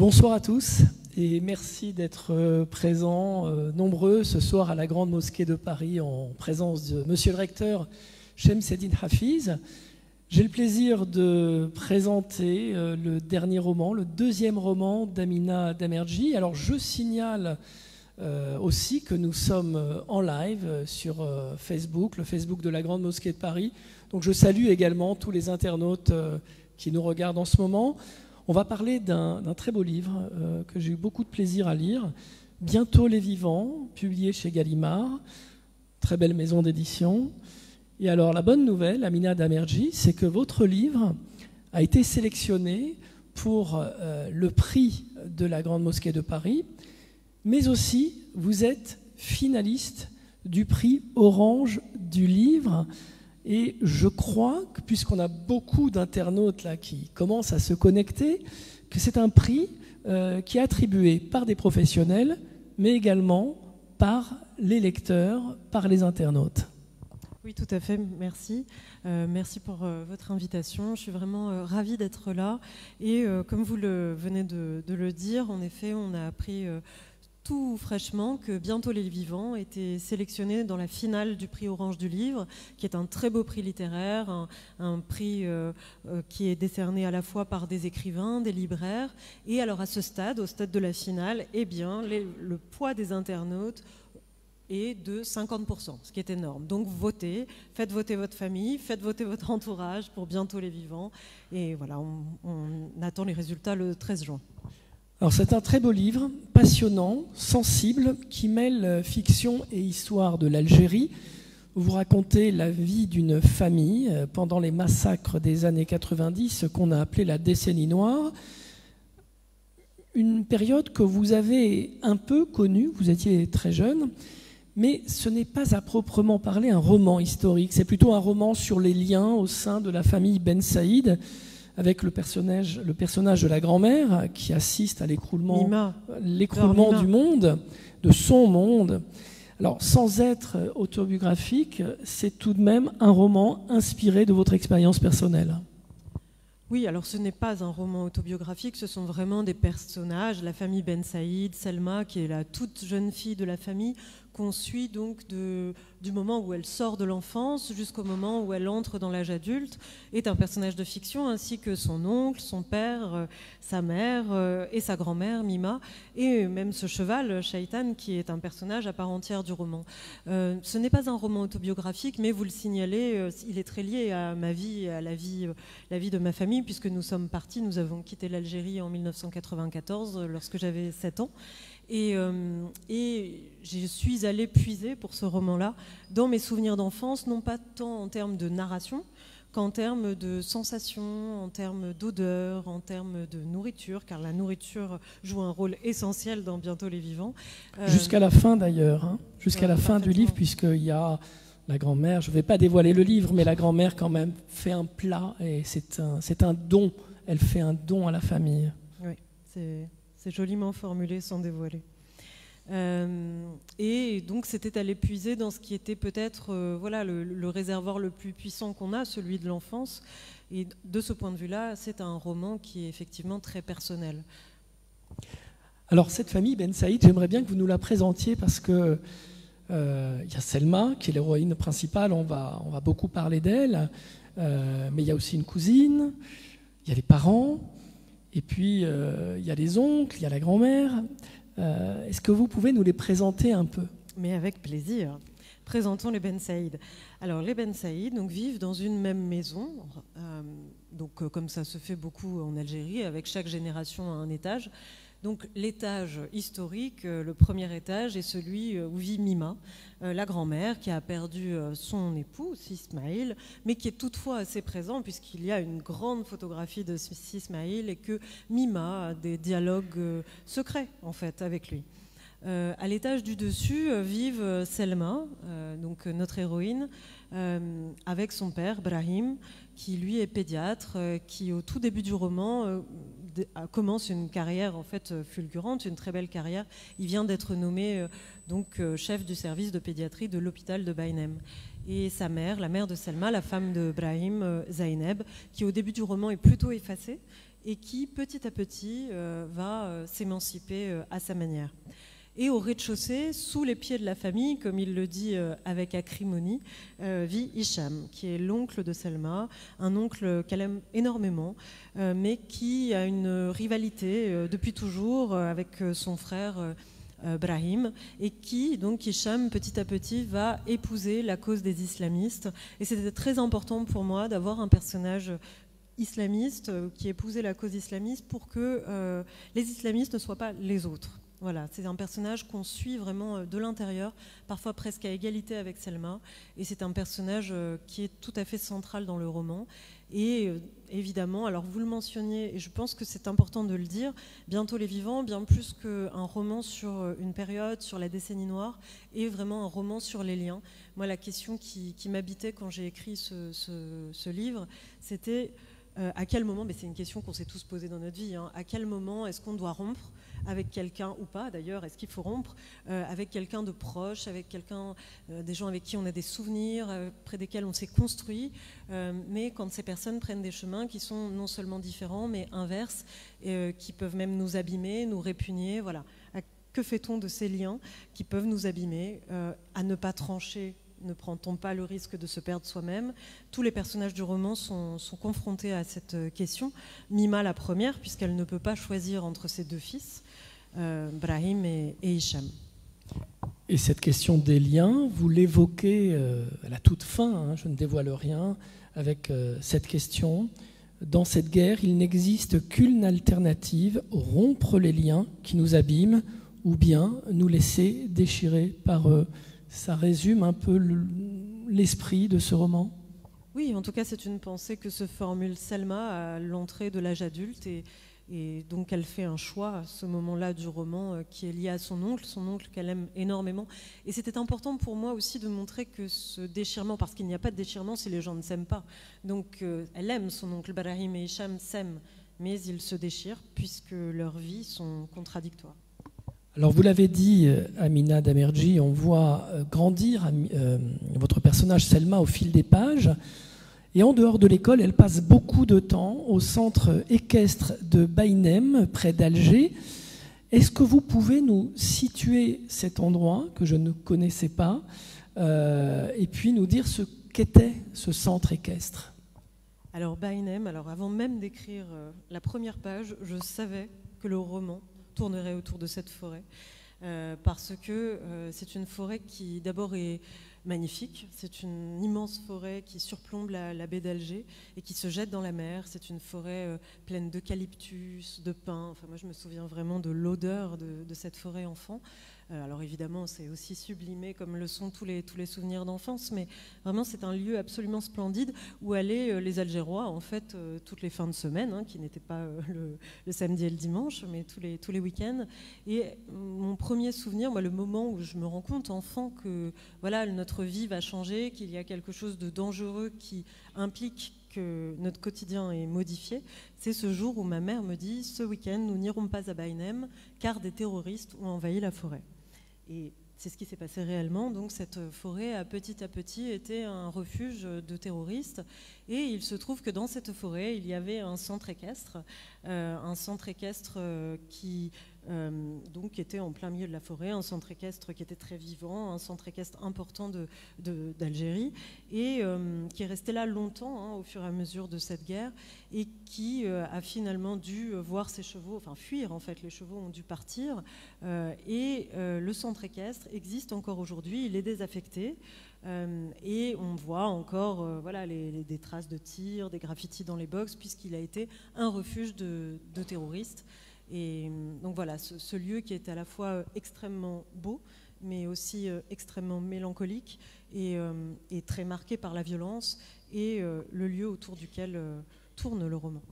Bonsoir à tous et merci d'être présents nombreux ce soir à la Grande Mosquée de Paris en présence de Monsieur le Recteur Chemseddine Hafiz. J'ai le plaisir de présenter le dernier roman, le deuxième roman d'Amina Damerji. Alors je signale aussi que nous sommes en live sur Facebook, le Facebook de la Grande Mosquée de Paris. Donc je salue également tous les internautes qui nous regardent en ce moment. On va parler d'un très beau livre que j'ai eu beaucoup de plaisir à lire, Bientôt les vivants, publié chez Gallimard, très belle maison d'édition. Et alors la bonne nouvelle, Amina Damerji, c'est que votre livre a été sélectionné pour le prix de la Grande Mosquée de Paris, mais aussi vous êtes finaliste du prix Orange du livre. Et je crois que, puisqu'on a beaucoup d'internautes là qui commencent à se connecter, que c'est un prix qui est attribué par des professionnels, mais également par les lecteurs, par les internautes. Oui, tout à fait, merci. Merci pour votre invitation. Je suis vraiment ravie d'être là. Et comme vous venez de le dire, en effet, on a appris tout fraîchement que Bientôt les vivants était sélectionné dans la finale du prix Orange du livre, qui est un très beau prix littéraire, un prix qui est décerné à la fois par des écrivains, des libraires. Et alors à ce stade, au stade de la finale, eh bien, le poids des internautes est de 50%, ce qui est énorme. Donc votez, faites voter votre famille, faites voter votre entourage pour Bientôt les vivants. Et voilà, on attend les résultats le 13 juin. Alors c'est un très beau livre, passionnant, sensible, qui mêle fiction et histoire de l'Algérie. Vous racontez la vie d'une famille pendant les massacres des années 90, ce qu'on a appelé la décennie noire. Une période que vous avez un peu connue, vous étiez très jeune, mais ce n'est pas à proprement parler un roman historique, c'est plutôt un roman sur les liens au sein de la famille Ben Saïd, avec le personnage de la grand-mère qui assiste à l'écroulement du monde, de son monde. Alors, sans être autobiographique, c'est tout de même un roman inspiré de votre expérience personnelle. Oui, alors ce n'est pas un roman autobiographique, ce sont vraiment des personnages, la famille Ben Saïd, Selma, qui est la toute jeune fille de la famille, qu'on suit donc du moment où elle sort de l'enfance jusqu'au moment où elle entre dans l'âge adulte, est un personnage de fiction, ainsi que son oncle, son père, sa mère et sa grand-mère, Mima, et même ce cheval, Shaitan, qui est un personnage à part entière du roman. Ce n'est pas un roman autobiographique, mais vous le signalez, il est très lié à ma vie, à la vie de ma famille, puisque nous sommes partis, nous avons quitté l'Algérie en 1994, lorsque j'avais 7 ans. Et je suis allée puiser pour ce roman-là dans mes souvenirs d'enfance, non pas tant en termes de narration qu'en termes de sensations, en termes d'odeur, en termes de nourriture, car la nourriture joue un rôle essentiel dans Bientôt les vivants. Jusqu'à la fin d'ailleurs, hein, jusqu'à la fin du livre, puisqu'il y a la grand-mère, je ne vais pas dévoiler le livre, mais la grand-mère quand même fait un plat et c'est un don, elle fait un don à la famille. Oui, c'est joliment formulé sans dévoiler. Et donc c'était aller puiser dans ce qui était peut-être le réservoir le plus puissant qu'on a, celui de l'enfance. Et de ce point de vue-là, c'est un roman qui est effectivement très personnel. Alors cette famille Ben Saïd, j'aimerais bien que vous nous la présentiez parce que y a Selma qui est l'héroïne principale, on va beaucoup parler d'elle, mais il y a aussi une cousine, il y a les parents. Et puis, il y a les oncles, il y a la grand-mère. Est-ce que vous pouvez nous les présenter un peu ? Mais avec plaisir. Présentons les Ben Saïd. Alors, les Ben Saïd vivent dans une même maison. Comme ça se fait beaucoup en Algérie, avec chaque génération un étage. Donc, l'étage historique, le premier étage, est celui où vit Mima, la grand-mère qui a perdu son époux, Ismaïl, mais qui est toutefois assez présent puisqu'il y a une grande photographie de Ismaïl et que Mima a des dialogues secrets en fait avec lui. À l'étage du dessus vivent Selma, donc notre héroïne, avec son père Brahim, qui lui est pédiatre, qui au tout début du roman commence une carrière en fait fulgurante, une très belle carrière. Il vient d'être nommé chef du service de pédiatrie de l'hôpital de Baïnem. Et sa mère, la mère de Selma, la femme de Brahim, Zaineb, qui au début du roman est plutôt effacée, et qui, petit à petit, va s'émanciper à sa manière. Et au rez-de-chaussée, sous les pieds de la famille, comme il le dit avec acrimonie, vit Hicham, qui est l'oncle de Selma, un oncle qu'elle aime énormément, mais qui a une rivalité depuis toujours avec son frère Brahim, et qui, donc Hicham, petit à petit, va épouser la cause des islamistes. Et c'était très important pour moi d'avoir un personnage islamiste qui épousait la cause islamiste pour que les islamistes ne soient pas les autres. Voilà, c'est un personnage qu'on suit vraiment de l'intérieur, parfois presque à égalité avec Selma, et c'est un personnage qui est tout à fait central dans le roman. Et évidemment, alors vous le mentionniez, et je pense que c'est important de le dire, Bientôt les vivants, bien plus qu'un roman sur une période, sur la décennie noire, est vraiment un roman sur les liens. Moi, la question qui m'habitait quand j'ai écrit ce livre, c'était à quel moment, mais c'est une question qu'on s'est tous posée dans notre vie, hein, à quel moment est-ce qu'on doit rompre avec quelqu'un ou pas d'ailleurs, est-ce qu'il faut rompre avec quelqu'un de proche, avec quelqu'un, des gens avec qui on a des souvenirs, près desquels on s'est construit, mais quand ces personnes prennent des chemins qui sont non seulement différents mais inverses, qui peuvent même nous abîmer, nous répugner, voilà. Que fait-on de ces liens qui peuvent nous abîmer, à ne pas trancher? Ne prend-on pas le risque de se perdre soi-même? Tous les personnages du roman sont confrontés à cette question. Mima la première, puisqu'elle ne peut pas choisir entre ses deux fils, Brahim et Hicham. Et cette question des liens, vous l'évoquez à la toute fin, hein, je ne dévoile rien, avec cette question. Dans cette guerre, il n'existe qu'une alternative, rompre les liens qui nous abîment ou bien nous laisser déchirer par eux. Ça résume un peu l'esprit de ce roman? Oui, en tout cas, c'est une pensée que se formule Selma à l'entrée de l'âge adulte, et donc elle fait un choix à ce moment-là du roman qui est lié à son oncle qu'elle aime énormément. Et c'était important pour moi aussi de montrer que ce déchirement, parce qu'il n'y a pas de déchirement si les gens ne s'aiment pas. Donc elle aime son oncle, Brahim et Hicham s'aiment, mais ils se déchirent puisque leurs vies sont contradictoires. Alors vous l'avez dit, Amina Damerji, on voit grandir votre personnage Selma au fil des pages. Et en dehors de l'école, elle passe beaucoup de temps au centre équestre de Baïnem, près d'Alger. Est-ce que vous pouvez nous situer cet endroit que je ne connaissais pas, et puis nous dire ce qu'était ce centre équestre? Alors Baïnem, avant même d'écrire la première page, je savais que le roman tournerait autour de cette forêt, parce que c'est une forêt qui d'abord est magnifique, c'est une immense forêt qui surplombe la baie d'Alger et qui se jette dans la mer. C'est une forêt pleine d'eucalyptus, de pins. Enfin, moi je me souviens vraiment de l'odeur de cette forêt enfant. Alors évidemment, c'est aussi sublimé comme le sont tous les souvenirs d'enfance, mais vraiment c'est un lieu absolument splendide où allaient les Algérois en fait toutes les fins de semaine, hein, qui n'étaient pas le samedi et le dimanche, mais tous les week-ends. Et mon premier souvenir, moi, le moment où je me rends compte enfant que voilà, notre vie va changer, qu'il y a quelque chose de dangereux qui implique que notre quotidien est modifié, c'est ce jour où ma mère me dit: ce week-end, nous n'irons pas à Baïnem car des terroristes ont envahi la forêt. Et c'est ce qui s'est passé réellement. Donc cette forêt a petit été un refuge de terroristes. Et il se trouve que dans cette forêt, il y avait un centre équestre qui donc était en plein milieu de la forêt, un centre équestre qui était très vivant, un centre équestre important d'Algérie, et qui est resté là longtemps, hein, au fur et à mesure de cette guerre, et qui a finalement dû voir ses chevaux, enfin fuir en fait, les chevaux ont dû partir, et le centre équestre existe encore aujourd'hui, il est désaffecté. Et on voit encore voilà, des traces de tirs, des graffitis dans les box, puisqu'il a été un refuge de terroristes. Et donc voilà, ce lieu qui est à la fois extrêmement beau, mais aussi extrêmement mélancolique et très marqué par la violence, et le lieu autour duquel tourne le roman.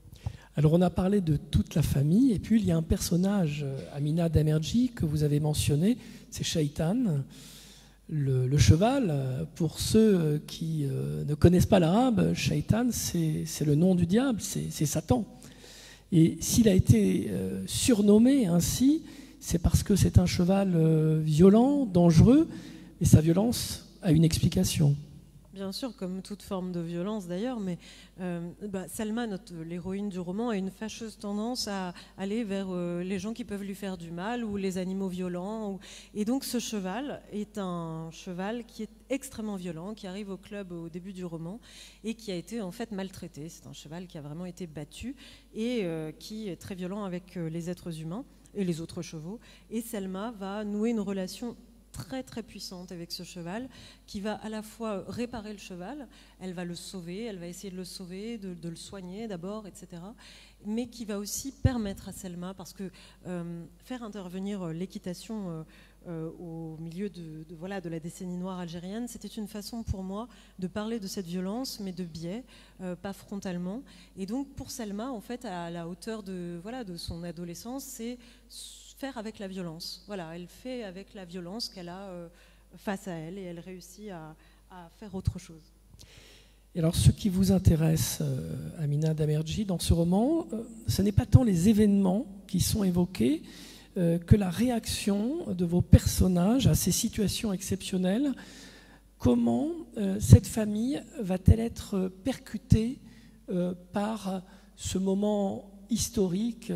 Alors on a parlé de toute la famille, et puis il y a un personnage, Amina Damerji, que vous avez mentionné, c'est Shaitan. Le cheval, pour ceux qui ne connaissent pas l'arabe, Shaitan, c'est le nom du diable, c'est Satan. Et s'il a été surnommé ainsi, c'est parce que c'est un cheval violent, dangereux, et sa violence a une explication. Bien sûr, comme toute forme de violence d'ailleurs, mais Salma, l'héroïne du roman, a une fâcheuse tendance à aller vers les gens qui peuvent lui faire du mal ou les animaux violents. Et donc ce cheval est un cheval qui est extrêmement violent, qui arrive au club au début du roman et qui a été en fait maltraité. C'est un cheval qui a vraiment été battu et qui est très violent avec les êtres humains et les autres chevaux. Et Selma va nouer une relation très très puissante avec ce cheval qui va à la fois réparer le cheval, elle va le sauver, elle va essayer de le sauver, de le soigner d'abord, etc. Mais qui va aussi permettre à Selma, parce que faire intervenir l'équitation au milieu de la décennie noire algérienne, c'était une façon pour moi de parler de cette violence, mais de biais, pas frontalement. Et donc pour Selma, en fait, à la hauteur de son adolescence, c'est faire avec la violence. Voilà, elle fait avec la violence qu'elle a face à elle et elle réussit à faire autre chose. Et alors, ce qui vous intéresse, Amina Damerji, dans ce roman, ce n'est pas tant les événements qui sont évoqués que la réaction de vos personnages à ces situations exceptionnelles. Comment cette famille va-t-elle être percutée par ce moment historique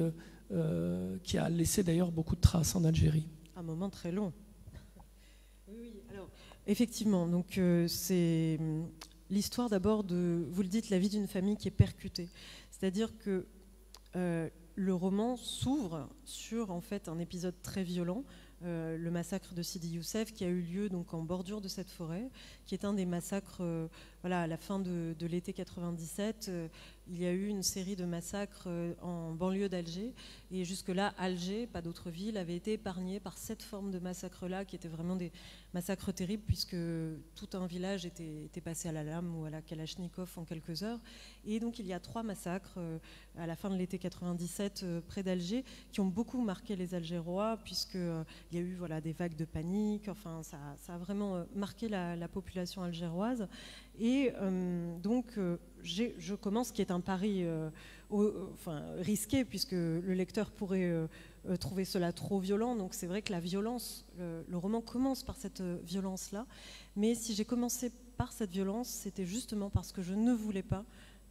qui a laissé d'ailleurs beaucoup de traces en Algérie? Un moment très long. Oui, alors effectivement, donc c'est l'histoire d'abord de, vous le dites, la vie d'une famille qui est percutée. C'est-à-dire que le roman s'ouvre sur en fait un épisode très violent, le massacre de Sidi Youssef qui a eu lieu donc en bordure de cette forêt, qui est un des massacres à la fin de l'été 97. Il y a eu une série de massacres en banlieue d'Alger et jusque-là Alger, pas d'autres villes, avait été épargnée par cette forme de massacre-là qui étaient vraiment des massacres terribles puisque tout un village était passé à la lame ou à la Kalachnikov en quelques heures. Et donc il y a 3 massacres à la fin de l'été 97 près d'Alger qui ont beaucoup marqué les Algérois puisqu'il y a eu des vagues de panique, enfin ça a vraiment marqué la population algéroise. Et donc je commence, qui est un pari risqué puisque le lecteur pourrait trouver cela trop violent, donc c'est vrai que la violence, le roman commence par cette violence-là, mais si j'ai commencé par cette violence, c'était justement parce que je ne voulais pas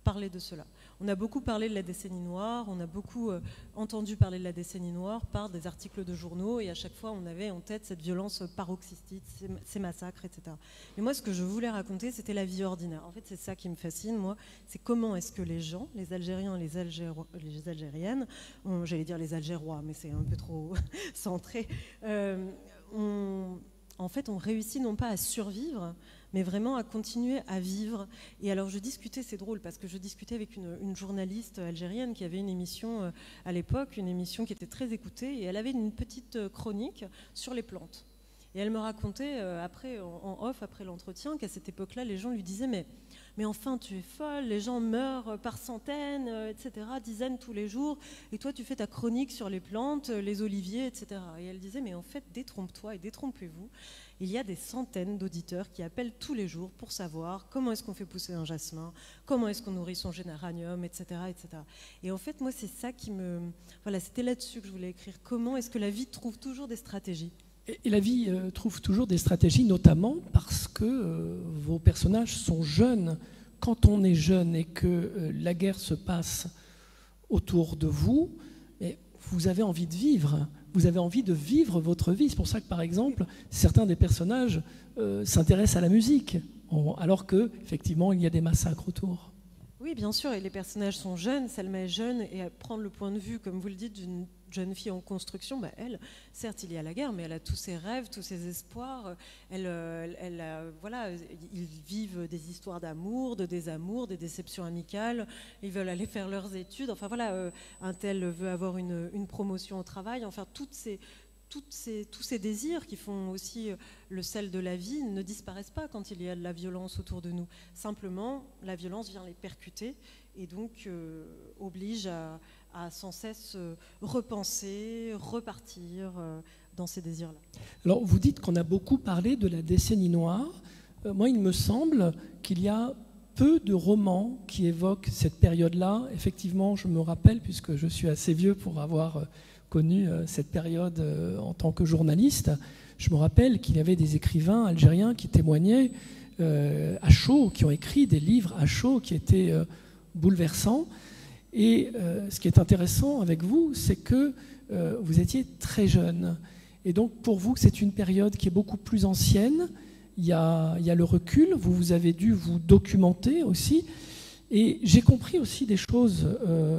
parler de cela. On a beaucoup parlé de la décennie noire, on a beaucoup entendu parler de la décennie noire par des articles de journaux et à chaque fois on avait en tête cette violence paroxystique, ces massacres, etc. Mais moi ce que je voulais raconter c'était la vie ordinaire. En fait c'est ça qui me fascine moi, c'est comment est-ce que les gens, les Algériens et les Algériennes, j'allais dire les Algérois mais c'est un peu trop centré, en fait on réussit non pas à survivre mais vraiment à continuer à vivre. Et alors je discutais, c'est drôle, parce que je discutais avec une journaliste algérienne qui avait une émission à l'époque, une émission qui était très écoutée, et elle avait une petite chronique sur les plantes. Et elle me racontait, après, en off, après l'entretien, qu'à cette époque-là, les gens lui disaient mais enfin, tu es folle, les gens meurent par centaines, etc., dizaines tous les jours, et toi, tu fais ta chronique sur les plantes, les oliviers, etc. Et elle disait, mais en fait, détrompe-toi et détrompez-vous. Il y a des centaines d'auditeurs qui appellent tous les jours pour savoir comment est-ce qu'on fait pousser un jasmin, comment est-ce qu'on nourrit son géranium, etc., etc. Et en fait, moi, c'est ça qui me... Voilà, c'était là-dessus que je voulais écrire. Comment est-ce que la vie trouve toujours des stratégies ? Et la vie trouve toujours des stratégies, notamment parce que vos personnages sont jeunes. Quand on est jeune et que la guerre se passe autour de vous, vous avez envie de vivre. Vous avez envie de vivre votre vie. C'est pour ça que, par exemple, certains des personnages s'intéressent à la musique, alors qu'effectivement, il y a des massacres autour. Oui, bien sûr, et les personnages sont jeunes, Selma est jeune, et à prendre le point de vue, comme vous le dites, d'une jeune fille en construction, elle, certes, il y a la guerre, mais elle a tous ses rêves, tous ses espoirs. Voilà, ils vivent des histoires d'amour, de désamour, des déceptions amicales. Ils veulent aller faire leurs études. Enfin voilà, un tel veut avoir une promotion au travail. Enfin, tous ces désirs qui font aussi le sel de la vie ne disparaissent pas quand il y a de la violence autour de nous. Simplement, la violence vient les percuter et donc oblige à sans cesse repenser, repartir dans ces désirs-là. Alors, vous dites qu'on a beaucoup parlé de la décennie noire. Moi, il me semble qu'il y a peu de romans qui évoquent cette période-là. Effectivement, je me rappelle, puisque je suis assez vieux pour avoir connu cette période en tant que journaliste, Je me rappelle qu'il y avait des écrivains algériens qui témoignaient à chaud, qui ont écrit des livres à chaud qui étaient bouleversants. Et ce qui est intéressant avec vous, c'est que vous étiez très jeune. Et donc pour vous, c'est une période qui est beaucoup plus ancienne. Il y a le recul, vous avez dû vous documenter aussi. Et j'ai compris aussi des choses,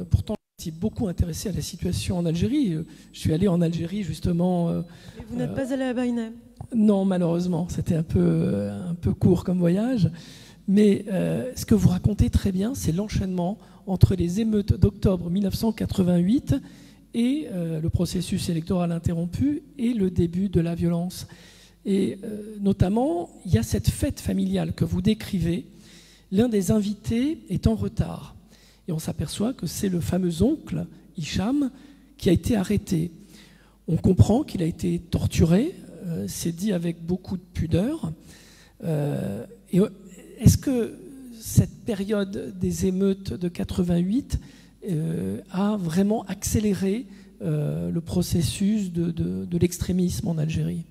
pourtant je suis beaucoup intéressé à la situation en Algérie. Je suis allé en Algérie justement. Et vous n'êtes pas allé à Baïnem? Non, malheureusement, c'était un peu court comme voyage. Mais ce que vous racontez très bien, c'est l'enchaînement entre les émeutes d'octobre 1988 et le processus électoral interrompu et le début de la violence. Et notamment, il y a cette fête familiale que vous décrivez. L'un des invités est en retard. Et on s'aperçoit que c'est le fameux oncle, Hicham, qui a été arrêté. On comprend qu'il a été torturé, c'est dit avec beaucoup de pudeur. Et est-ce que cette période des émeutes de 88 a vraiment accéléré le processus de l'extrémisme en Algérie?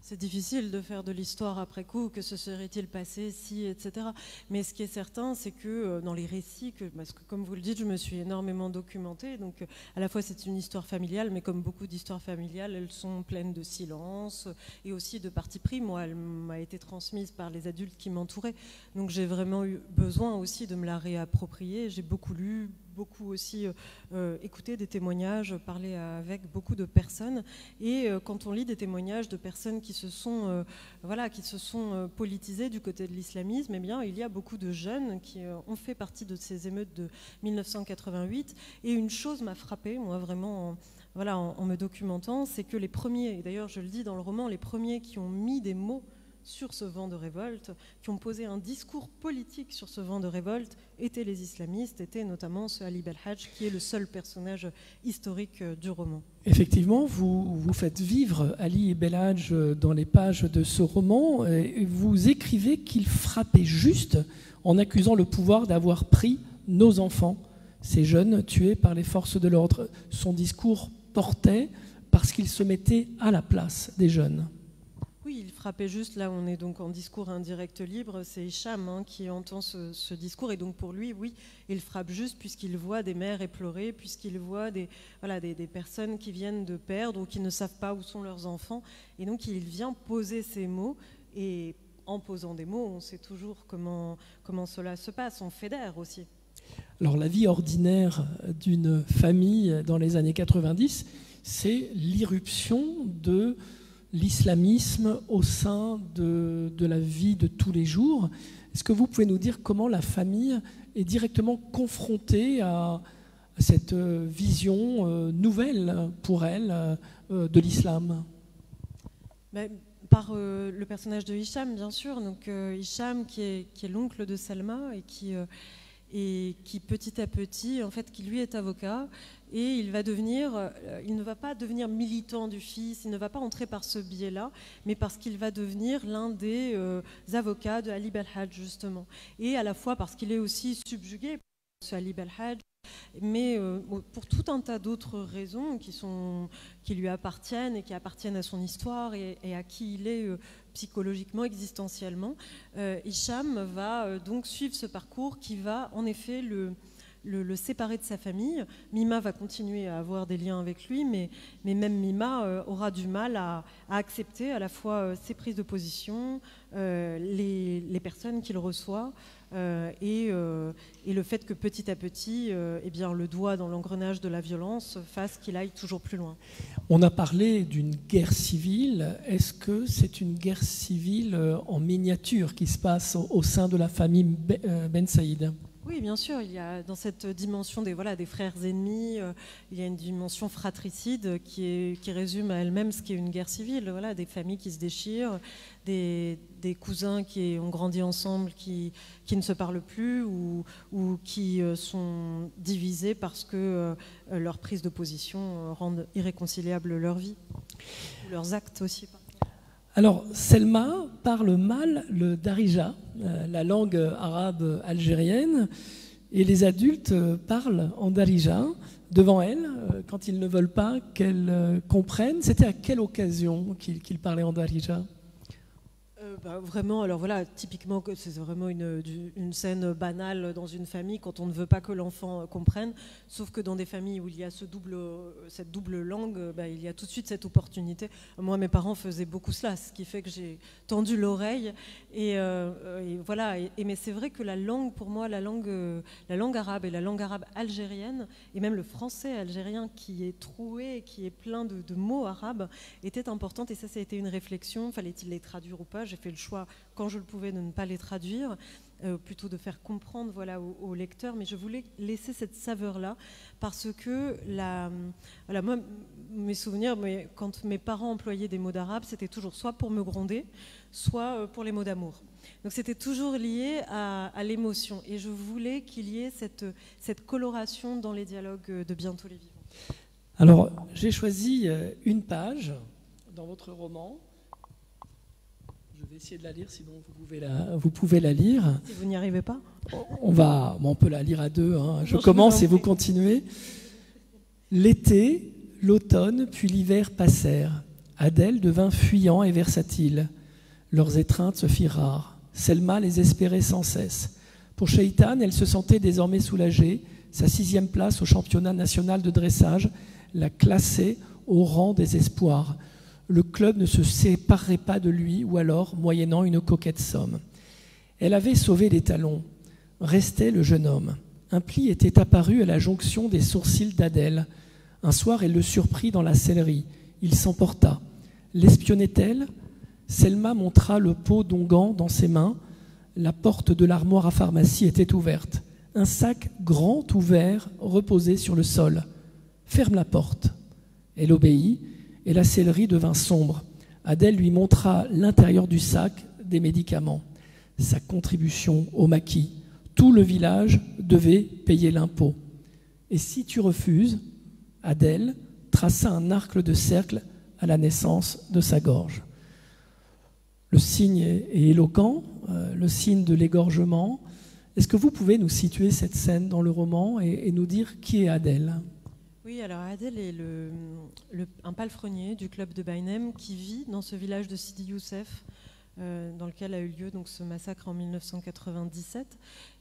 C'est difficile de faire de l'histoire après coup, que se serait-il passé si, etc. Mais ce qui est certain, c'est que dans les récits, parce que comme vous le dites, je me suis énormément documentée, donc à la fois c'est une histoire familiale, mais comme beaucoup d'histoires familiales, elles sont pleines de silence et aussi de parti pris. Moi, elle m'a été transmise par les adultes qui m'entouraient, donc j'ai vraiment eu besoin aussi de me la réapproprier. J'ai beaucoup lu, beaucoup aussi écouté des témoignages, parlé avec beaucoup de personnes. Et quand on lit des témoignages de personnes qui se sont politisées du côté de l'islamisme, eh bien, il y a beaucoup de jeunes qui ont fait partie de ces émeutes de 1988. Et une chose m'a frappée, moi, vraiment, en me documentant, c'est que les premiers, et d'ailleurs je le dis dans le roman, les premiers qui ont mis des mots sur ce vent de révolte, qui ont posé un discours politique sur ce vent de révolte, étaient les islamistes, étaient notamment ce Ali Belhadj, qui est le seul personnage historique du roman. Effectivement, vous faites vivre Ali Belhadj dans les pages de ce roman, et vous écrivez qu'il frappait juste en accusant le pouvoir d'avoir pris nos enfants, ces jeunes tués par les forces de l'ordre. Son discours portait parce qu'il se mettait à la place des jeunes. Oui, il frappait juste, là on est donc en discours indirect libre, c'est Hicham qui entend ce discours, et donc pour lui, oui, il frappe juste puisqu'il voit des mères éplorées, puisqu'il voit des personnes qui viennent de perdre ou qui ne savent pas où sont leurs enfants, et donc il vient poser ces mots, et en posant des mots, on sait toujours comment cela se passe, on fédère aussi. Alors la vie ordinaire d'une famille dans les années 90, c'est l'irruption de l'islamisme au sein de la vie de tous les jours. Est-ce que vous pouvez nous dire comment la famille est directement confrontée à cette vision nouvelle pour elle de l'islam? Par le personnage de Hicham, bien sûr. Donc Hicham qui est l'oncle de Selma et qui petit à petit, en fait, qui lui est avocat, et il ne va pas devenir militant du fils, il ne va pas entrer par ce biais-là, mais parce qu'il va devenir l'un des avocats de Ali Belhadj, justement. Et à la fois parce qu'il est aussi subjugué par ce Ali Belhadj, mais pour tout un tas d'autres raisons qui lui appartiennent et qui appartiennent à son histoire et à qui il est psychologiquement, existentiellement. Hicham va donc suivre ce parcours qui va en effet le séparer de sa famille. Mima va continuer à avoir des liens avec lui, mais même Mima aura du mal à accepter à la fois ses prises de position, les personnes qu'il reçoit, et le fait que petit à petit, eh bien, le doigt dans l'engrenage de la violence fasse qu'il aille toujours plus loin. On a parlé d'une guerre civile. Est-ce que c'est une guerre civile en miniature qui se passe au sein de la famille Ben Saïd? Oui, bien sûr, il y a dans cette dimension des frères ennemis, il y a une dimension fratricide qui résume à elle-même ce qu'est une guerre civile. Voilà, des familles qui se déchirent, des cousins qui ont grandi ensemble, qui ne se parlent plus ou qui sont divisés parce que leur prise de position rendent irréconciliable leur vie, ou leurs actes aussi. Alors, Selma parle mal le darija, la langue arabe algérienne, Et les adultes parlent en darija devant elles, quand ils ne veulent pas qu'elles comprennent. C'était à quelle occasion qu'ils parlaient en darija? Vraiment, alors voilà, typiquement, c'est vraiment une scène banale dans une famille quand on ne veut pas que l'enfant comprenne, sauf que dans des familles où il y a cette double langue, il y a tout de suite cette opportunité. Moi, mes parents faisaient beaucoup cela, ce qui fait que j'ai tendu l'oreille. Et voilà. Mais c'est vrai que la langue, pour moi, la langue arabe et la langue arabe algérienne, et même le français algérien qui est troué, qui est plein de mots arabes, était importante. Et ça a été une réflexion. Fallait-il les traduire ou pas? J'ai fait le choix, quand je le pouvais, de ne pas les traduire, plutôt de faire comprendre aux lecteurs. Mais je voulais laisser cette saveur-là parce que moi, mes souvenirs, quand mes parents employaient des mots d'arabe, c'était toujours soit pour me gronder, soit pour les mots d'amour. Donc c'était toujours lié à l'émotion. Et je voulais qu'il y ait cette coloration dans les dialogues de Bientôt les Vivants. Alors, j'ai choisi une page dans votre roman. Je vais essayer de la lire, sinon vous pouvez la lire. Si vous n'y arrivez pas, on peut la lire à deux. Hein. Je commence et vous continuez. L'été, l'automne, puis l'hiver passèrent. Adèle devint fuyant et versatile. Leurs étreintes se firent rares. Selma les espérait sans cesse. Pour Cheïtane, elle se sentait désormais soulagée. Sa 6e place au championnat national de dressage la classait au rang des espoirs. Le club ne se séparerait pas de lui, ou alors, moyennant une coquette somme. Elle avait sauvé les talons. Restait le jeune homme. Un pli était apparu à la jonction des sourcils d'Adèle. Un soir, elle le surprit dans la sellerie. Il s'emporta. L'espionnait-elle? Selma montra le pot d'onguent dans ses mains. La porte de l'armoire à pharmacie était ouverte. Un sac grand ouvert reposait sur le sol. « Ferme la porte. » Elle obéit. Et la sellerie devint sombre. Adèle lui montra l'intérieur du sac, des médicaments. Sa contribution au maquis. Tout le village devait payer l'impôt. Et si tu refuses, Adèle traça un arc de cercle à la naissance de sa gorge. Le signe est éloquent, le signe de l'égorgement. Est-ce que vous pouvez nous situer cette scène dans le roman et nous dire qui est Adèle ? Oui, alors Adèle est un palefrenier du club de Baïnem qui vit dans ce village de Sidi Youssef, dans lequel a eu lieu donc, ce massacre en 1997.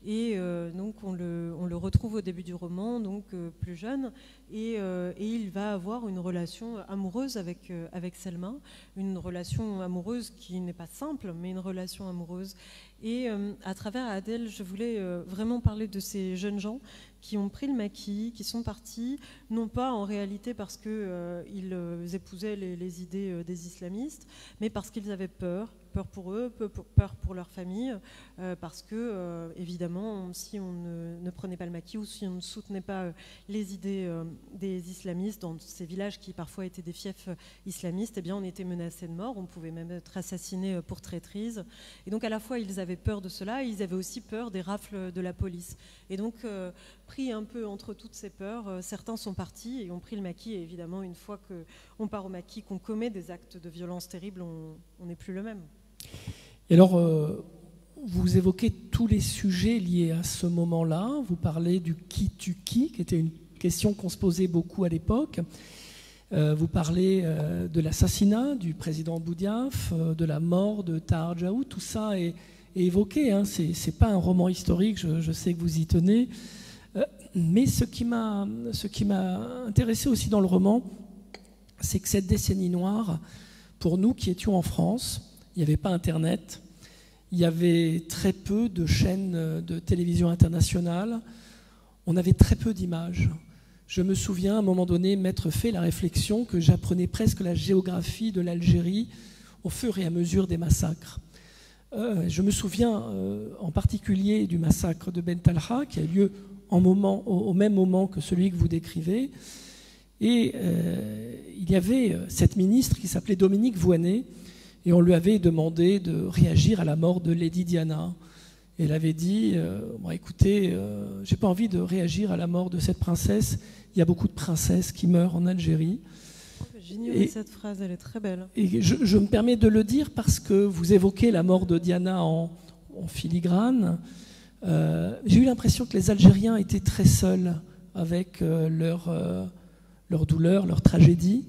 Et donc on le retrouve au début du roman, donc plus jeune, et il va avoir une relation amoureuse avec Selma, une relation amoureuse qui n'est pas simple, mais une relation amoureuse. Et à travers Adèle, je voulais vraiment parler de ces jeunes gens qui ont pris le maquis, qui sont partis, non pas en réalité parce qu'ils épousaient les idées des islamistes, mais parce qu'ils avaient peur pour eux, peur pour leur famille, parce que, évidemment, si on ne prenait pas le maquis ou si on ne soutenait pas les idées des islamistes dans ces villages qui parfois étaient des fiefs islamistes, eh bien, on était menacé de mort, on pouvait même être assassiné pour traîtrise. Et donc, à la fois, ils avaient peur de cela, et ils avaient aussi peur des rafles de la police. Et donc, pris un peu entre toutes ces peurs, certains sont partis et ont pris le maquis. Et évidemment, une fois qu'on part au maquis, qu'on commet des actes de violence terribles, on n'est plus le même. Et alors, vous évoquez tous les sujets liés à ce moment-là. Vous parlez du qui tue qui était une question qu'on se posait beaucoup à l'époque. Vous parlez de l'assassinat du président Boudiaf, de la mort de Tahar Djaou. Tout ça est évoqué. Hein. Ce n'est pas un roman historique, je sais que vous y tenez. Mais ce qui m'a intéressé aussi dans le roman, c'est que cette décennie noire, pour nous qui étions en France, il n'y avait pas Internet, il y avait très peu de chaînes de télévision internationales, on avait très peu d'images. Je me souviens à un moment donné m'être fait la réflexion que j'apprenais presque la géographie de l'Algérie au fur et à mesure des massacres. Je me souviens en particulier du massacre de Ben Talha qui a eu lieu au même moment que celui que vous décrivez. Et il y avait cette ministre qui s'appelait Dominique Voynet et on lui avait demandé de réagir à la mort de Lady Diana. Et elle avait dit bon, écoutez, j'ai pas envie de réagir à la mort de cette princesse. Il y a beaucoup de princesses qui meurent en Algérie. J'ignorais cette phrase, elle est très belle. Et je me permets de le dire parce que vous évoquez la mort de Diana en filigrane. J'ai eu l'impression que les Algériens étaient très seuls avec leur douleur, leur tragédie.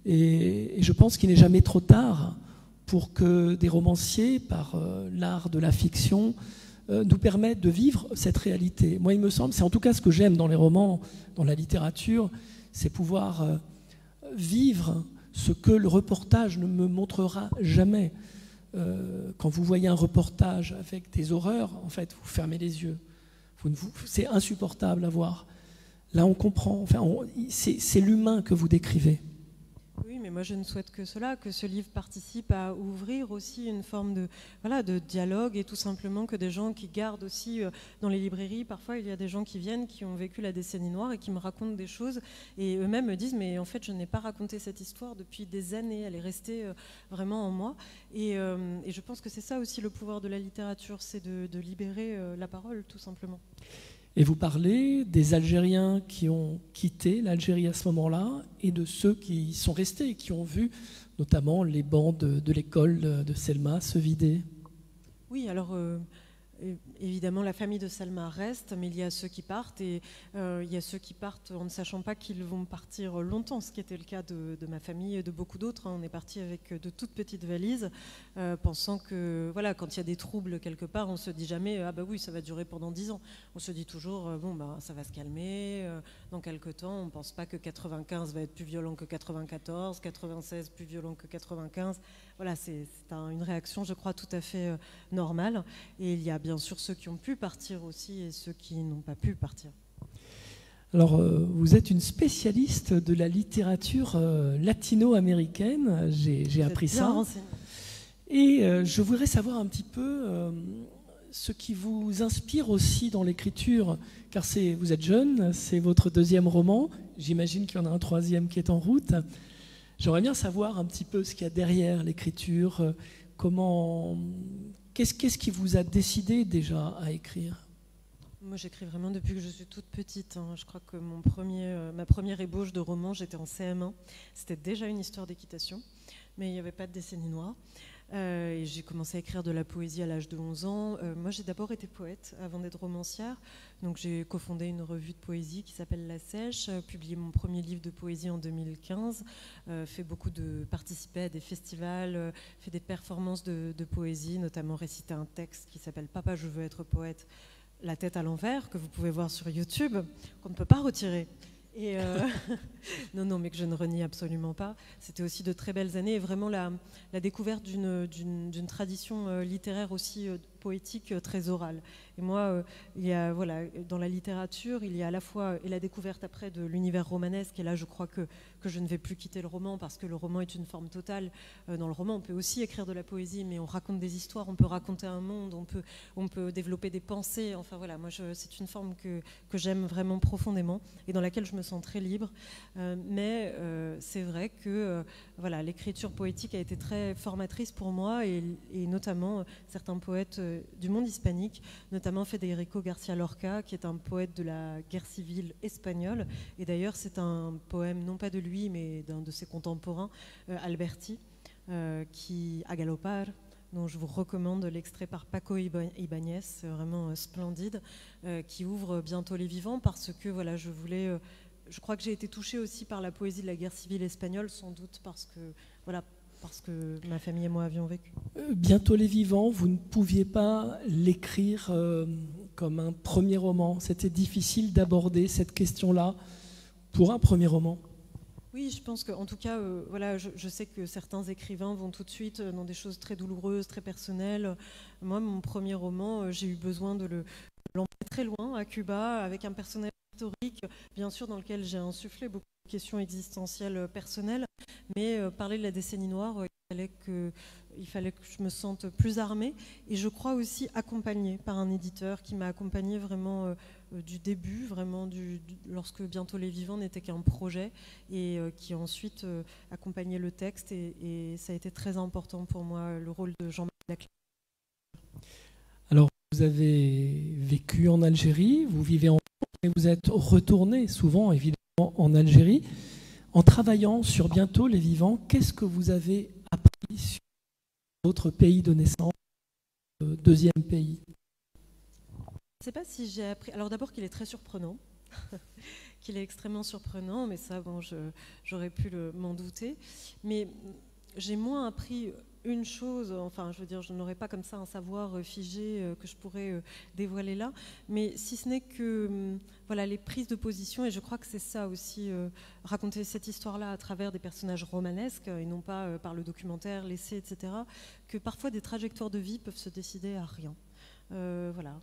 Et je pense qu'il n'est jamais trop tard pour que des romanciers, par l'art de la fiction, nous permettent de vivre cette réalité. Moi, il me semble, c'est en tout cas ce que j'aime dans les romans, dans la littérature, c'est pouvoir vivre ce que le reportage ne me montrera jamais. Quand vous voyez un reportage avec des horreurs, en fait, vous fermez les yeux. C'est insupportable à voir. Là, on comprend. Enfin, c'est l'humain que vous décrivez. Oui, mais moi je ne souhaite que cela, que ce livre participe à ouvrir aussi une forme de dialogue, et tout simplement que des gens qui gardent aussi dans les librairies, parfois il y a des gens qui viennent, qui ont vécu la décennie noire et qui me racontent des choses, et eux-mêmes me disent mais en fait je n'ai pas raconté cette histoire depuis des années, elle est restée vraiment en moi, et je pense que c'est ça aussi le pouvoir de la littérature, c'est de libérer la parole tout simplement. Et vous parlez des Algériens qui ont quitté l'Algérie à ce moment-là et de ceux qui sont restés et qui ont vu notamment les bancs de l'école de Selma se vider. Oui, alors évidemment la famille de Selma reste, mais il y a ceux qui partent, et il y a ceux qui partent en ne sachant pas qu'ils vont partir longtemps, ce qui était le cas de ma famille et de beaucoup d'autres. On est parti avec de toutes petites valises, pensant que voilà, quand il y a des troubles quelque part, on se dit jamais ah bah oui ça va durer pendant 10 ans. On se dit toujours bon bah ça va se calmer dans quelques temps. On pense pas que 95 va être plus violent que 94, 96 plus violent que 95. Voilà, c'est une réaction, je crois, tout à fait normale. Et il y a bien sûr ceux qui ont pu partir aussi et ceux qui n'ont pas pu partir. Alors, vous êtes une spécialiste de la littérature latino-américaine, j'ai appris ça. Renseigné. Et je voudrais savoir un petit peu ce qui vous inspire aussi dans l'écriture, car vous êtes jeune, c'est votre deuxième roman, j'imagine qu'il y en a un troisième qui est en route. J'aimerais bien savoir un petit peu ce qu'il y a derrière l'écriture, qu'est-ce qui vous a décidé déjà à écrire ? Moi, j'écris vraiment depuis que je suis toute petite. Je crois que ma première ébauche de roman, j'étais en CM1. C'était déjà une histoire d'équitation, mais il n'y avait pas de décennie noire. Et j'ai commencé à écrire de la poésie à l'âge de 11 ans. Moi, j'ai d'abord été poète avant d'être romancière. Donc, j'ai cofondé une revue de poésie qui s'appelle La Sèche, publié mon premier livre de poésie en 2015, participé à des festivals, fait des performances de poésie, notamment récité un texte qui s'appelle « Papa, je veux être poète », la tête à l'envers, que vous pouvez voir sur YouTube, qu'on ne peut pas retirer. Et non, mais que je ne renie absolument pas. C'était aussi de très belles années, et vraiment la découverte d'une tradition littéraire aussi poétique très orale. Et moi, dans la littérature, il y a à la fois et la découverte après de l'univers romanesque, et là je crois que je ne vais plus quitter le roman, parce que le roman est une forme totale. Dans le roman, on peut aussi écrire de la poésie, mais on raconte des histoires, on peut raconter un monde, on peut développer des pensées. Enfin voilà, moi c'est une forme que j'aime vraiment profondément, et dans laquelle je me sens très libre. Mais c'est vrai que l'écriture poétique a été très formatrice pour moi, et notamment certains poètes du monde hispanique, notamment Federico García Lorca, qui est un poète de la guerre civile espagnole. Et d'ailleurs, c'est un poème, non pas de lui, mais d'un de ses contemporains, Alberti, qui A Galopar, dont je vous recommande l'extrait par Paco Ibáñez, c'est vraiment splendide, qui ouvre bientôt les vivants, parce que je crois que j'ai été touchée aussi par la poésie de la guerre civile espagnole, sans doute parce que ma famille et moi avions vécu. Bientôt les vivants, vous ne pouviez pas l'écrire comme un premier roman. C'était difficile d'aborder cette question-là pour un premier roman. Oui, je pense qu'en tout cas, je sais que certains écrivains vont tout de suite dans des choses très douloureuses, très personnelles. Moi, mon premier roman, j'ai eu besoin de l'emmener très loin, à Cuba, avec un personnage historique, bien sûr, dans lequel j'ai insufflé beaucoup de questions existentielles personnelles, mais parler de la décennie noire, il fallait que je me sente plus armée, et je crois aussi accompagnée par un éditeur qui m'a accompagnée vraiment du début, vraiment lorsque Bientôt les vivants n'était qu'un projet, et qui a ensuite accompagné le texte, et ça a été très important pour moi, le rôle de Jean-Marie Laclais. Alors, vous avez vécu en Algérie, vous vivez en France, et vous êtes retourné souvent, évidemment, en Algérie. En travaillant sur Bientôt les vivants, qu'est-ce que vous avez appris sur votre pays de naissance, deuxième pays ? sais pas si j'ai appris. Alors d'abord qu'il est très surprenant, qu'il est extrêmement surprenant, mais ça, bon, j'aurais pu m'en douter. Mais j'ai moins appris une chose, enfin, je veux dire, je n'aurais pas comme ça un savoir figé que je pourrais dévoiler là, mais si ce n'est que voilà, les prises de position, et je crois que c'est ça aussi, raconter cette histoire-là à travers des personnages romanesques, et non pas par le documentaire, l'essai, etc., que parfois des trajectoires de vie peuvent se décider à rien. Voilà,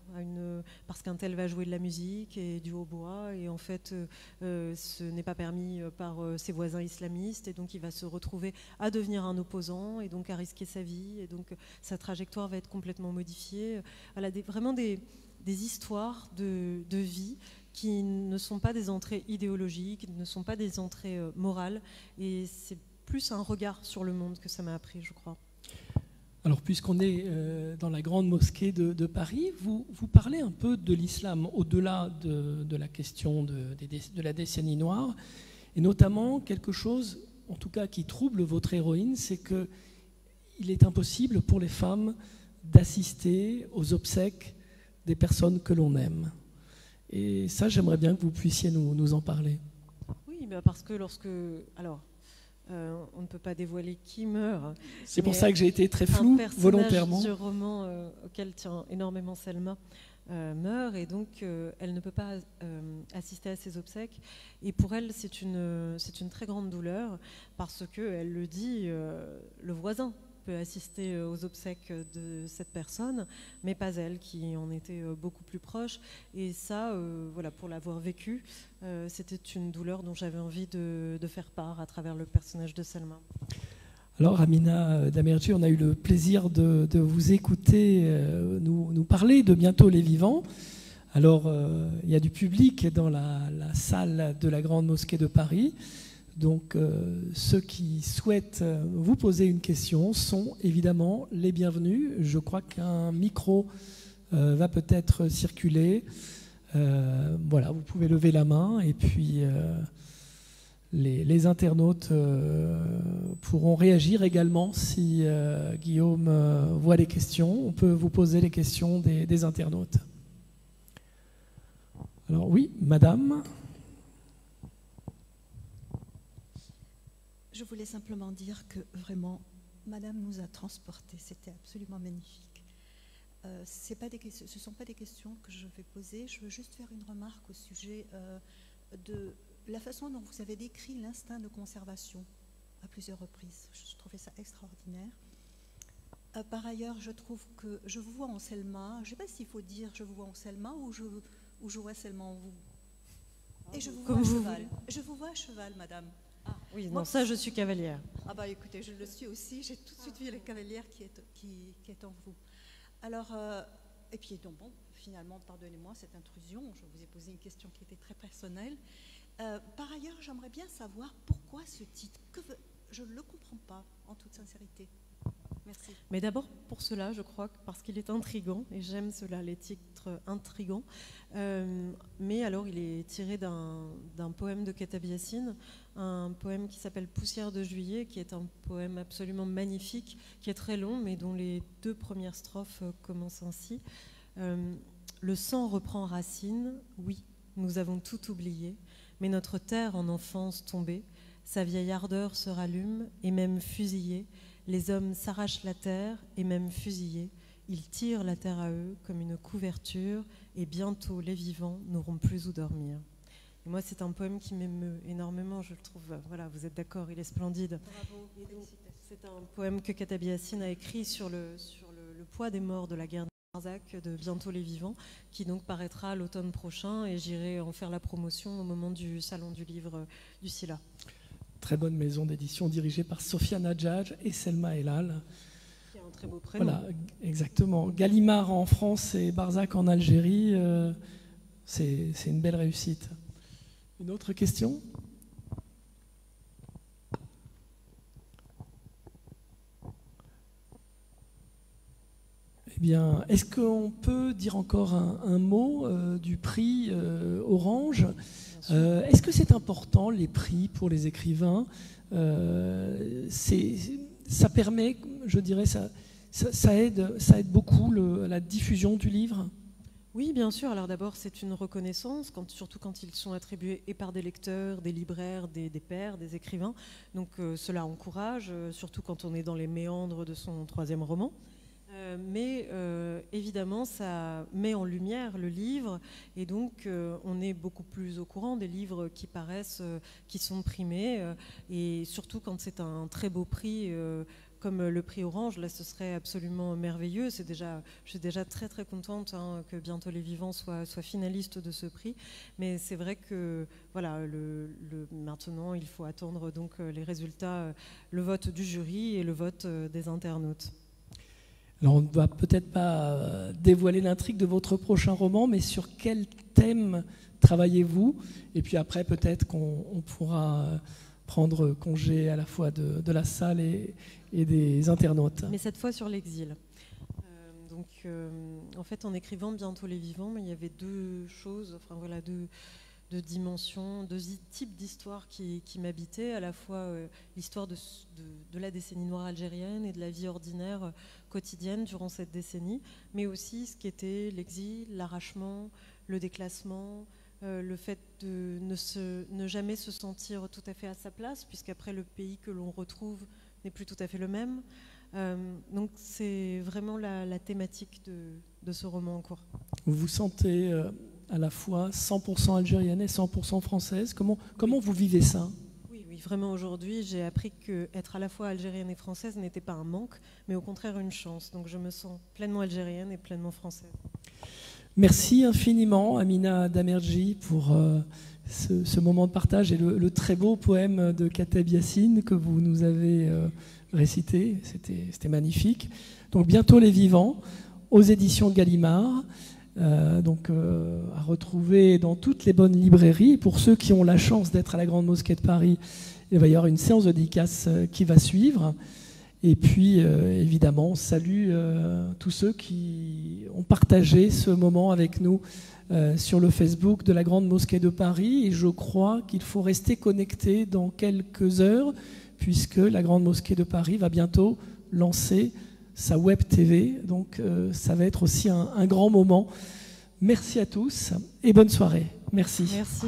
parce qu'un tel va jouer de la musique et du hautbois, et en fait ce n'est pas permis par ses voisins islamistes, et donc il va se retrouver à devenir un opposant et donc à risquer sa vie, et donc sa trajectoire va être complètement modifiée. Voilà, vraiment des histoires de vie qui ne sont pas des entrées idéologiques, ne sont pas des entrées morales, et c'est plus un regard sur le monde que ça m'a appris, je crois. Alors, puisqu'on est dans la grande mosquée de Paris, vous parlez un peu de l'islam au-delà de la question de la décennie noire, et notamment quelque chose, en tout cas, qui trouble votre héroïne, c'est qu'il est impossible pour les femmes d'assister aux obsèques des personnes que l'on aime. Et ça, j'aimerais bien que vous puissiez nous en parler. Oui, mais parce que lorsque... Alors, on ne peut pas dévoiler qui meurt. C'est pour ça que j'ai été très floue, volontairement. Un personnage du roman auquel tient énormément Selma meurt, et donc elle ne peut pas assister à ses obsèques. Et pour elle, c'est une très grande douleur, parce qu'elle le dit, le voisin peut assister aux obsèques de cette personne, mais pas elle, qui en était beaucoup plus proche. Et ça, voilà, pour l'avoir vécu, c'était une douleur dont j'avais envie de faire part à travers le personnage de Selma. Alors, Amina Damerji, on a eu le plaisir de vous écouter nous parler de Bientôt les Vivants. Alors, il y a du public dans la salle de la Grande Mosquée de Paris. Donc, ceux qui souhaitent vous poser une question sont évidemment les bienvenus. Je crois qu'un micro va peut-être circuler. Voilà, vous pouvez lever la main, et puis les internautes pourront réagir également si Guillaume voit les questions. On peut vous poser les questions des internautes. Alors oui, madame. Je voulais simplement dire que vraiment, madame nous a transportés. C'était absolument magnifique. Ce ne sont pas des questions que je vais poser. Je veux juste faire une remarque au sujet de la façon dont vous avez décrit l'instinct de conservation à plusieurs reprises. Je trouvais ça extraordinaire. Par ailleurs, je trouve que je vous vois en Selma. Je ne sais pas s'il faut dire je vous vois en Selma ou je vois Selma en vous. Et je vous vois à cheval. Je vous vois à cheval, madame. Ah, oui, non, ça, je suis cavalière. Ah bah écoutez, je le suis aussi. J'ai tout de suite vu la cavalière qui est en vous. Alors, et puis donc bon, finalement, pardonnez-moi cette intrusion. Je vous ai posé une question qui était très personnelle. Par ailleurs, j'aimerais bien savoir pourquoi ce titre. Je ne le comprends pas, en toute sincérité. Merci. Mais d'abord, pour cela, je crois, parce qu'il est intriguant, et j'aime cela, les titres intrigants. Mais alors, il est tiré d'un poème de Katabi Yassine, un poème qui s'appelle Poussière de juillet, qui est un poème absolument magnifique, qui est très long, mais dont les 2 premières strophes commencent ainsi. Le sang reprend racine, oui, nous avons tout oublié, mais notre terre en enfance tombée, sa vieille ardeur se rallume, et même fusillée, les hommes s'arrachent la terre, et même fusillés, ils tirent la terre à eux comme une couverture, et bientôt les vivants n'auront plus où dormir. Et moi, c'est un poème qui m'émeut énormément, je le trouve. Voilà, vous êtes d'accord, il est splendide. Bravo. C'est un poème que Katabi Yassine a écrit sur le poids des morts de la guerre de Barzac, de Bientôt les Vivants, qui donc paraîtra l'automne prochain, et j'irai en faire la promotion au moment du salon du livre du SILA. Très bonne maison d'édition dirigée par Sofiane Hadjadj et Selma Elal. Qui a un très beau prénom. Voilà, exactement. Gallimard en France et Barzac en Algérie, c'est une belle réussite. Une autre question ? Eh bien, est-ce qu'on peut dire encore un mot du prix Orange ? Est-ce que c'est important, les prix pour les écrivains ? Ça permet, je dirais, ça aide beaucoup la diffusion du livre ? Oui, bien sûr. Alors d'abord, c'est une reconnaissance, surtout quand ils sont attribués et par des lecteurs, des libraires, des pairs, des écrivains. Donc cela encourage, surtout quand on est dans les méandres de son 3e roman. Mais évidemment, ça met en lumière le livre, et donc on est beaucoup plus au courant des livres qui paraissent, qui sont primés, et surtout quand c'est un très beau prix comme le prix Orange. Là, ce serait absolument merveilleux. Je suis déjà très très contente que Bientôt les Vivants soit finaliste de ce prix. Mais c'est vrai que voilà, maintenant, il faut attendre donc les résultats, le vote du jury et le vote des internautes. Alors, on ne va peut-être pas dévoiler l'intrigue de votre prochain roman, mais sur quel thème travaillez-vous? Et puis après, peut-être qu'on pourra prendre congé à la fois de la salle et des internautes. Mais cette fois sur l'exil. En fait, en écrivant Bientôt les Vivants, il y avait deux choses, enfin voilà, deux dimensions, deux types d'histoires qui m'habitaient, à la fois l'histoire de la décennie noire algérienne et de la vie ordinaire quotidienne durant cette décennie, mais aussi ce qui était l'exil, l'arrachement, le déclassement, le fait de ne jamais se sentir tout à fait à sa place, puisqu'après le pays que l'on retrouve n'est plus tout à fait le même. Donc c'est vraiment la thématique de ce roman en cours. Vous vous sentez à la fois 100% algérienne et 100% française. Comment vous vivez ça? Oui, vraiment aujourd'hui, j'ai appris qu'être à la fois algérienne et française n'était pas un manque, mais au contraire une chance. Donc je me sens pleinement algérienne et pleinement française. Merci infiniment, Amina Damerji, pour ce moment de partage et le très beau poème de Kateb Yassine que vous nous avez récité. C'était magnifique. Donc Bientôt les Vivants, aux éditions Gallimard. À retrouver dans toutes les bonnes librairies. Pour ceux qui ont la chance d'être à la Grande Mosquée de Paris, il va y avoir une séance de dédicace qui va suivre. Et puis, évidemment, on salue tous ceux qui ont partagé ce moment avec nous sur le Facebook de la Grande Mosquée de Paris. Et je crois qu'il faut rester connecté dans quelques heures, puisque la Grande Mosquée de Paris va bientôt lancer sa web TV, donc ça va être aussi un grand moment. Merci à tous et bonne soirée. Merci. Merci.